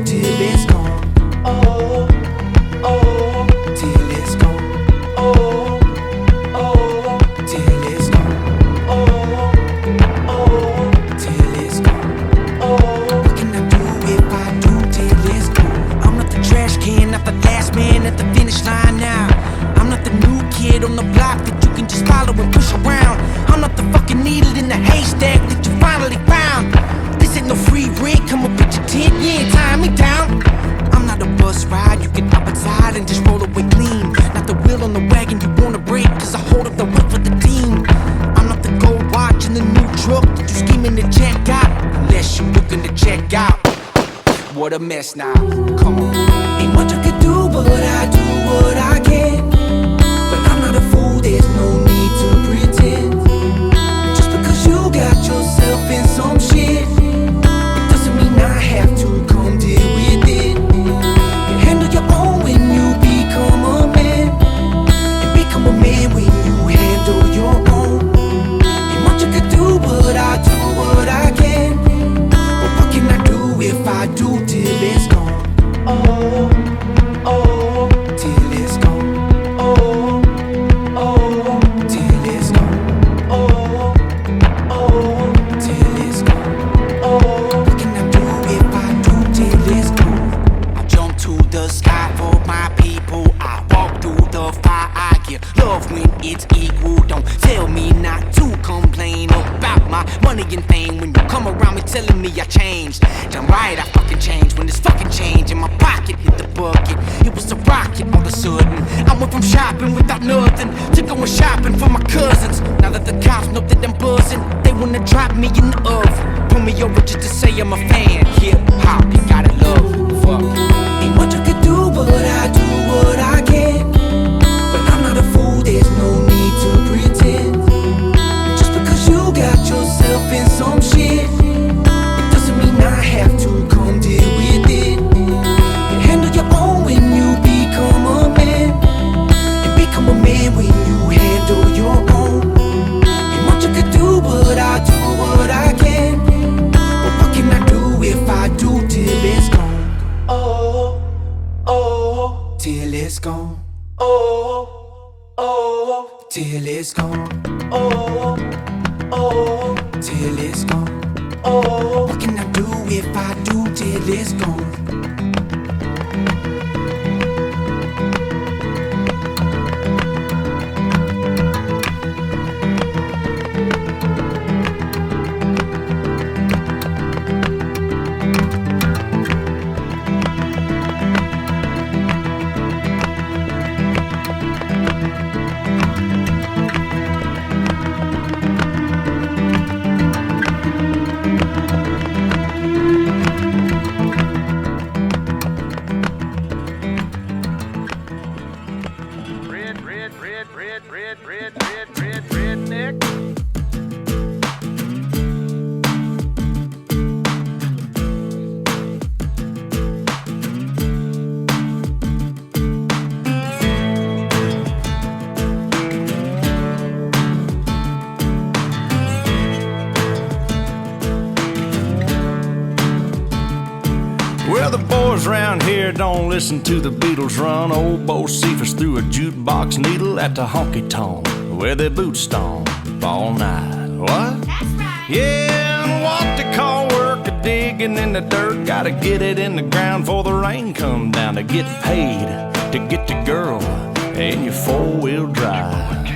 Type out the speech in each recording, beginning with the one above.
till it's gone. Oh, oh, till it's gone. Oh, oh, till it's gone. Oh, oh, till it's gone. Oh, what can I do if I do till it's gone? I'm not the trash can, not the last man at the finish line now. I'm not the new kid on the block that you can just follow and push around. I'm not the fucking needle in the haystack that you finally found. This ain't no free rent, come up with your tent, yeah, tie me down. I'm not a bus ride, you can hop inside and just roll away clean. Not the wheel on the wagon you wanna break, cause I hold up the whip for the team. I'm not the gold watch in the new truck that you scheming to check out. Unless you're looking to check out. What a mess now, come on. Ain't much I could do, but I do what I can. But I'm not a fool, there's no need to pretend. Just because you got yourself in some shit, it doesn't mean I have to come deal with it. You handle your own when you become a man, and become a man when you handle your own. Ain't much I could do, but I do what I can. But what can I do if I do till it's gone? Oh, oh, till it's gone. Oh, oh, till it's gone. Oh, oh, till it's gone. Oh, what can I do if I do till it's gone? I jump to the sky for my people. I walk through the fire. I give love when it's equal. Don't tell me not to complain about my money and fame. When you come around me telling me I changed, damn right I fucking changed. When this fucking change in my pocket hit the bucket, it was a rocket all of a sudden. I went from shopping without nothing to going shopping for my cousins. Now that the cops know that I'm buzzing, they wanna drop me in the oven. Pull me over just to say I'm a fan. Hip hop, you gotta love. Fuck. Ain't much I could do, but I do what I can. But I'm not a fool, there's no need to pretend. Just because you got yourself in some shit, it doesn't mean I have to come deal with it. You handle your own when you become a man, and become a man when you handle your own. Ain't much I could do, but I do what I can. But what can I do if I do till it's gone? Oh, oh, till it's gone. Oh, oh, till it's gone. Oh, oh, till it's gone. Oh, what can I do if I do till it's gone? Redneck. Well, the boys round here don't listen to the Beatles run. Old Bo Cephas threw a jukebox needle at the honky-tonk where their boots stomp all night. What? That's right. Yeah, and what they call work a digging in the dirt. Gotta get it in the ground before the rain come down to get paid to get the girl in your four-wheel drive.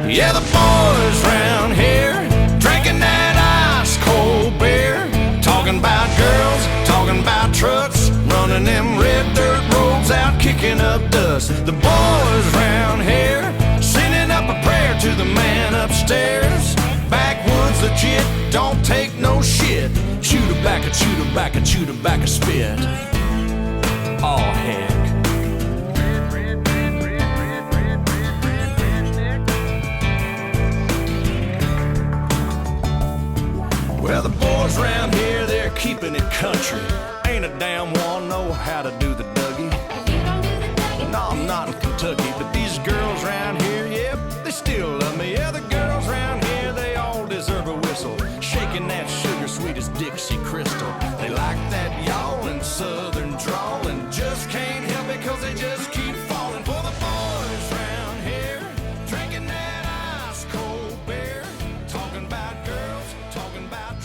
Yeah, the boys round here drinking that ice-cold beer, talking about girls, talking about trucks, running them red dirt roads out, kicking up dust. The boys round here sending up a prayer to the man upstairs. Backwoods legit, don't take no shit. Chew tobacco, chew tobacco, chew tobacco spit. Oh heck. Well, the boys round here, they're keeping it country. Ain't a damn one know how to do the Dougie. No, I'm not in Kentucky, but these girls round here, yep, they still love me. Yeah, the girls round here, they all deserve a whistle. Shaking that sugar sweet as Dixie Crystal. They like that y'all and so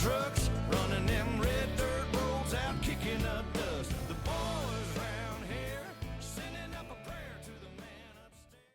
trucks